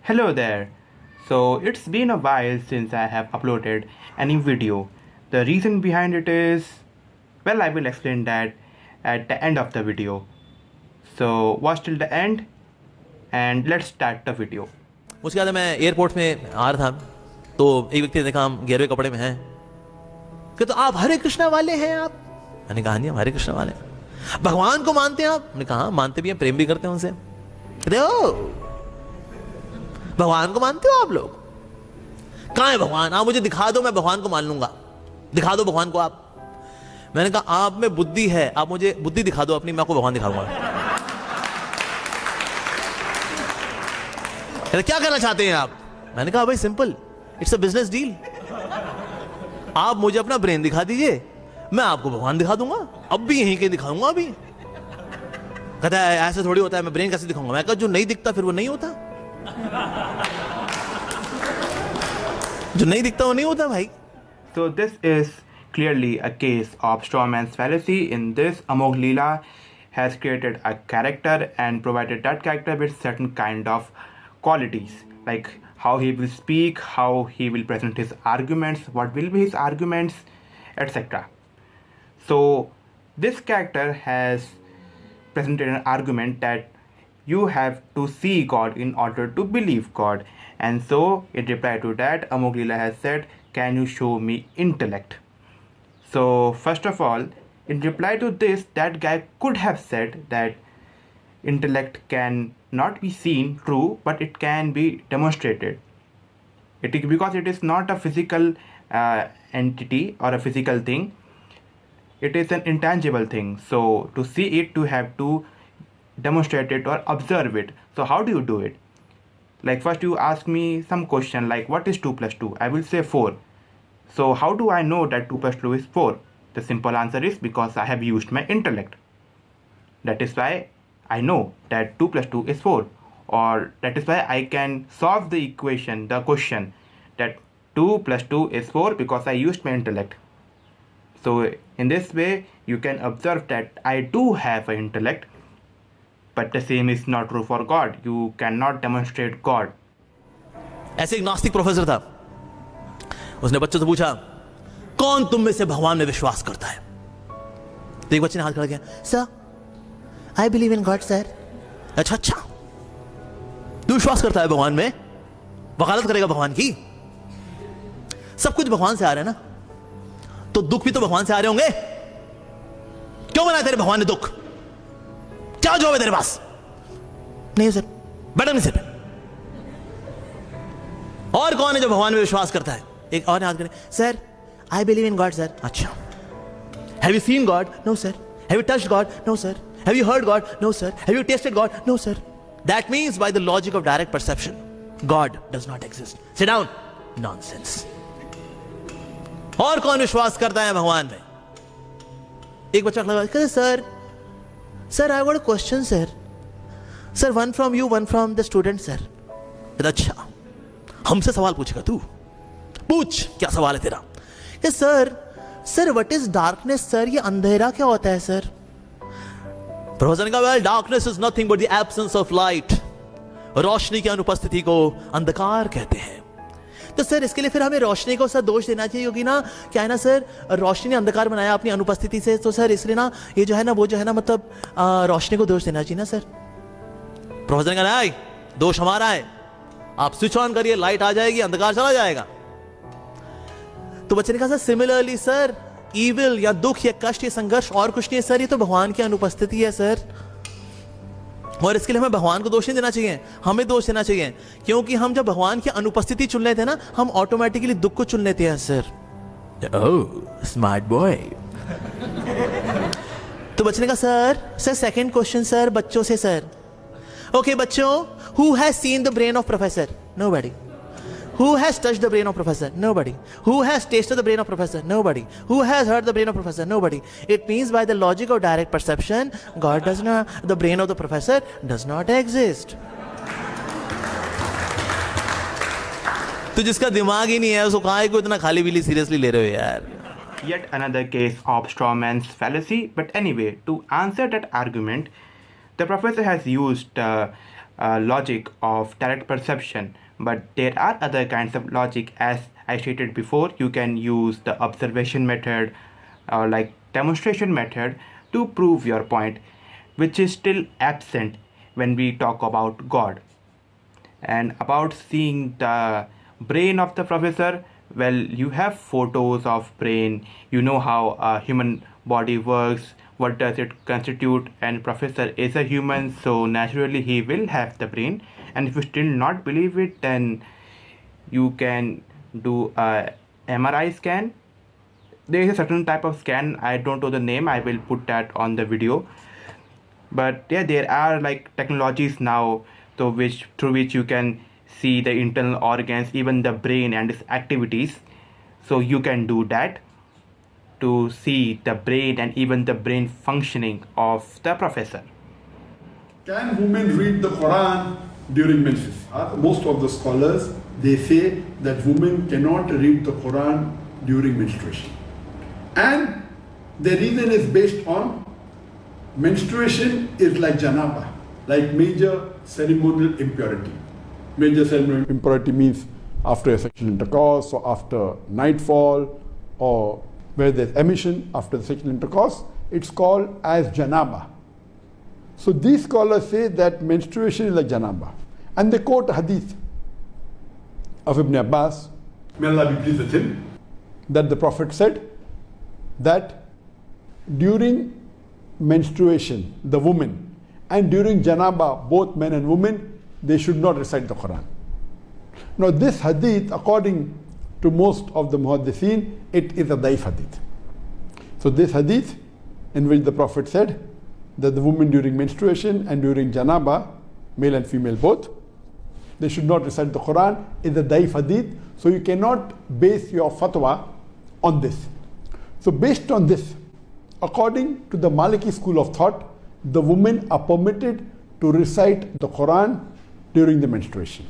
Hello there. So it's been a while since I have uploaded any video. The reason behind it is, well, I will explain that at the end of the video. So watch till the end and let's start the video. उसके बाद मैं airport में आ रहा था तो एक व्यक्ति ने देखा हम गेरुए कपड़े में हैं कि तो आप हरे कृष्णा वाले हैं आप। मैंने कहा नहीं हम हरे कृष्णा वाले हैं। भगवान को मानते हैं आप? मैंने कहा मानते भी हैं, प्रेम भी करते हैं उनसे। कहते हो भगवान को मानते हो आप लोग? कहाँ है भगवान? आप मुझे दिखा दो, मैं भगवान को मान लूंगा। दिखा दो भगवान को आप। मैंने कहा आप में बुद्धि है, आप मुझे बुद्धि दिखा दो अपनी, मैं आपको भगवान दिखाऊंगा। क्या करना चाहते हैं आप? मैंने कहा भाई simple, it's a business deal. आप मुझे अपना ब्रेन दिखा दीजिए, मैं आपको भगवान दिखा दूंगा। अब भी यहीं के दिखाऊंगा। अभी कहता है ऐसे थोड़ी होता है, मैं ब्रेन कैसे दिखाऊंगा? मैं कहा जो नहीं दिखता फिर वो नहीं होता। जो नहीं दिखता वो नहीं होता भाई। So this is clearly a case of strawman's fallacy. In this, Amogh Leela has created a character and provided that character with certain kind of qualities, like how he will speak, how he will present his arguments, what will be his arguments, etc. So this character has presented an argument that you have to see God in order to believe God, and so in reply to that, Amogh Leela has said, can you show me intellect? So first of all, in reply to this, that guy could have said that intellect can not be seen, true, but it can be demonstrated. Because it is not a physical entity or a physical thing. It is an intangible thing. So to see it, to have to demonstrate it or observe it. So how do you do it? Like first you ask me some question like what is 2 plus 2? I will say 4. So how do I know that 2 plus 2 is 4? The simple answer is because I have used my intellect. That is why I know that 2 plus 2 is 4, or that is why I can solve the equation, the question that 2 plus 2 is 4 because I used my intellect. So in this way you can observe that I do have an intellect, but the same is not true for God. You cannot demonstrate God. ऐसे एक नास्तिक professor था, उसने बच्चों से पूछा कौन तुम में से भगवान में विश्वास करता है? तो एक बच्चे ने हाथ खड़ा किया, sir I believe in God sir. अच्छा अच्छा, तू विश्वास करता है भगवान में? वकालत करेगा भगवान की? सब कुछ भगवान से आ रहा है ना, तो दुख भी तो भगवान से आ रहे होंगे। क्यों बनाया तेरे भगवान ने दुख? क्या जवाब है तेरे पास? नहीं सर, बैठो नहीं सर। और कौन है जो भगवान में विश्वास करता है? एक और ने हाथ करे, sir I believe in God sir. अच्छा, have you seen God? No sir. Have you touched God? No sir. Have you heard God? No sir. Have you tasted God? No sir. That means by the logic of direct perception, God does not exist. Sit down. Nonsense. और कौन विश्वास करता है भगवान में? एक बच्चा खड़ा कहता sir I got a question sir. Sir, one from you, one from the student sir. अच्छा, हमसे सवाल पूछेगा तू? पूछ, क्या सवाल है तेरा? Sir what is darkness sir? ये अंधेरा क्या होता है सर? प्रोफेसर ने कहा, well, darkness is nothing but the absence of light. रोशनी की अनुपस्थिति को अंधकार कहते हैं। तो सर इसके लिए फिर हमें रोशनी को सर दोष देना चाहिए, क्योंकि ना क्या है ना सर, रोशनी ने अंधकार बनाया अपनी अनुपस्थिति से, तो सर इसलिए ना ये जो है ना वो जो है ना मतलब रोशनी को दोष देना चाहिए ना सर। प्रोफेसर ने कहा नहीं, दोष हमारा है, आप स्विच ऑन करिए, लाइट आ जाएगी, अंधकार चला जाएगा। तो बच्चे ने कहा सर सिमिलरली सर, ईविल या दुख या कष्ट या संघर्ष और कुछ नहीं है सर, ये तो भगवान की अनुपस्थिति है सर, और इसके लिए हमें भगवान को दोष नहीं देना चाहिए, हमें दोष देना चाहिए, क्योंकि हम जब भगवान की अनुपस्थिति चुन लेते हैं ना, हम ऑटोमेटिकली दुख को चुन लेते हैं सर। Oh smart boy. तो बच्चे ने कहा सर सेकंड क्वेश्चन सर बच्चों से सर। ओके बच्चों, who has seen the brain of professor? Nobody. Who has touched the brain of professor? Nobody. Who has tasted the brain of professor? Nobody. Who has heard the brain of professor? Nobody. It means by the logic of direct perception, God does not, the brain of the professor does not exist. तो जिसका दिमाग ही नहीं है उसको कहाँ को इतना खाली पीली सीरियसली ले रहे हो यार? Yet another case of strawman's fallacy. But anyway, to answer that argument, the professor has used logic of direct perception, but there are other kinds of logic. As I stated before, you can use the observation method or like demonstration method to prove your point, which is still absent when we talk about God. And about seeing the brain of the professor, well, you have photos of brain, you know how a human body works, what does it constitute, and professor is a human, so naturally he will have the brain. And if you still not believe it, then you can do a MRI scan. There is a certain type of scan, I don't know the name, I will put that on the video. But yeah, there are like technologies now through which you can see the internal organs, even the brain and its activities. So you can do that to see the brain and even the brain functioning of the professor. Can women read the Quran during menses? Most of the scholars, they say that women cannot read the Quran during menstruation. And the reason is based on menstruation is like janaba, like major ceremonial impurity. Major ceremonial impurity means after a sexual intercourse or after nightfall or where there's emission after the sexual intercourse, it's called as janaba. So these scholars say that menstruation is like janaba. And they quote a hadith of Ibn Abbas, may Allah be pleased with him, that the Prophet said that during menstruation, the woman, and during janaba, both men and women, they should not recite the Quran. Now this hadith, according to most of the muhaddithin, it is a daif hadith. So this hadith, in which the Prophet said that the woman during menstruation and during janaba, male and female both, they should not recite the Quran, is a daif hadith. So you cannot base your fatwa on this. So based on this, according to the Maliki school of thought, the women are permitted to recite the Quran during the menstruation.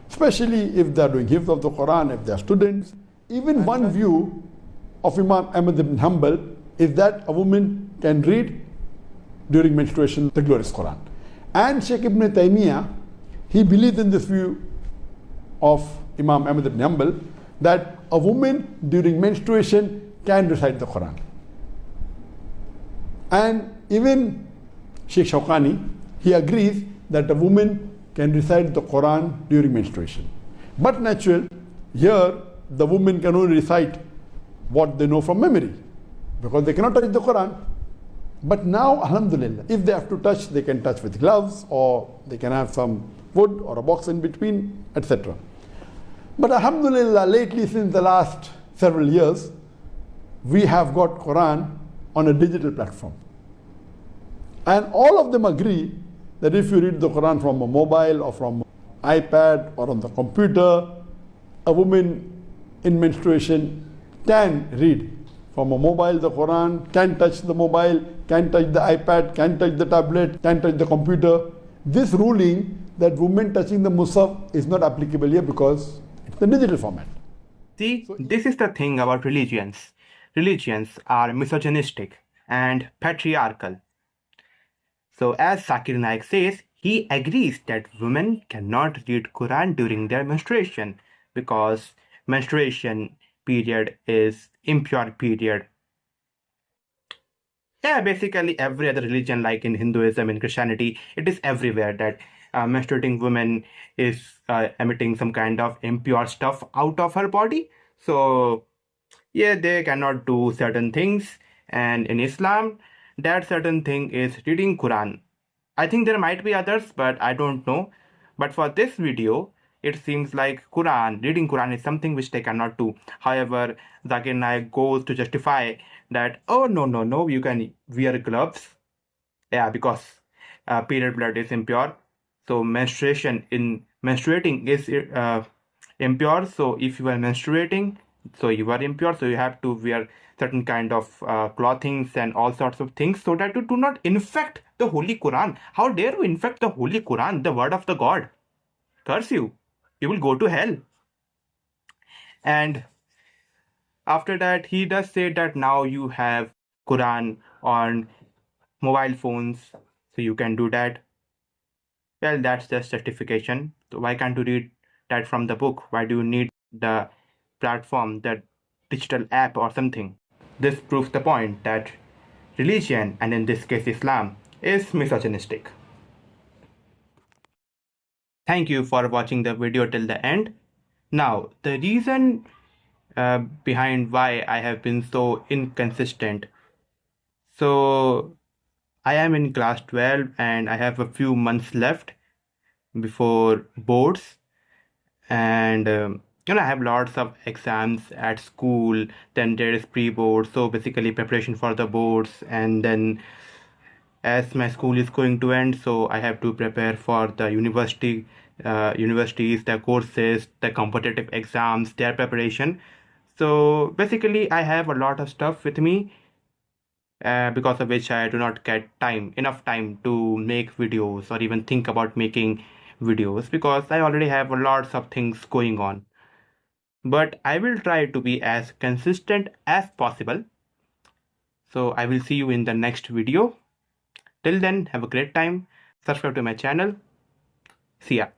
Especially if they are doing hifz of the Quran, if they are students. Even one view of Imam Ahmad ibn Hanbal is that a woman can read during menstruation the glorious Quran. And Sheikh Ibn Taymiyyah, he believes in this view of Imam Ahmad ibn Hanbal that a woman during menstruation can recite the Quran. And even Sheikh Shawqani, he agrees that a woman can recite the Quran during menstruation. But natural, here the woman can only recite what they know from memory, because they cannot touch the Quran. But now, alhamdulillah, if they have to touch, they can touch with gloves, or they can have some wood or a box in between, etc. But alhamdulillah, lately, since the last several years, we have got Quran on a digital platform. And all of them agree that if you read the Quran from a mobile or from an iPad or on the computer, a woman in menstruation can read from a mobile the Quran, can touch the mobile, can touch the iPad, can touch the tablet, can touch the computer. This ruling that women touching the Musaf is not applicable here because it's the digital format. See, this is the thing about religions. Religions are misogynistic and patriarchal. So as Zakir Naik says, he agrees that women cannot read Quran during their menstruation because menstruation period is impure period. Yeah, basically every other religion, like in Hinduism, in Christianity, it is everywhere that menstruating woman is emitting some kind of impure stuff out of her body. So yeah, they cannot do certain things. And in Islam, that certain thing is reading Quran. I think there might be others, but I don't know. But for this video, it seems like reading Quran is something which they cannot do. However, Zakir Naik goes to justify that, oh, no, you can wear gloves. Yeah, because period blood is impure. So menstruating is impure. So if you are menstruating, so you are impure. So you have to wear certain kind of clothings and all sorts of things so that you do not infect the Holy Quran. How dare you infect the Holy Quran, the word of the God? Curse you. You will go to hell. And after that, he does say that now you have Quran on mobile phones, so you can do that. Well, that's just justification. So why can't you read that from the book? Why do you need the platform, the digital app or something? This proves the point that religion, and in this case Islam, is misogynistic. Thank you for watching the video till the end. Now, the reason behind why I have been so inconsistent. So, I am in class 12 and I have a few months left before boards, and I have lots of exams at school. Then there is pre-board, so basically preparation for the boards, and then as my school is going to end, so I have to prepare for the universities, the courses, the competitive exams, their preparation. So basically I have a lot of stuff with me, because of which I do not get enough time to make videos or even think about making videos, because I already have lots of things going on. But I will try to be as consistent as possible. So I will see you in the next video. Till then, have a great time. Subscribe to my channel. See ya.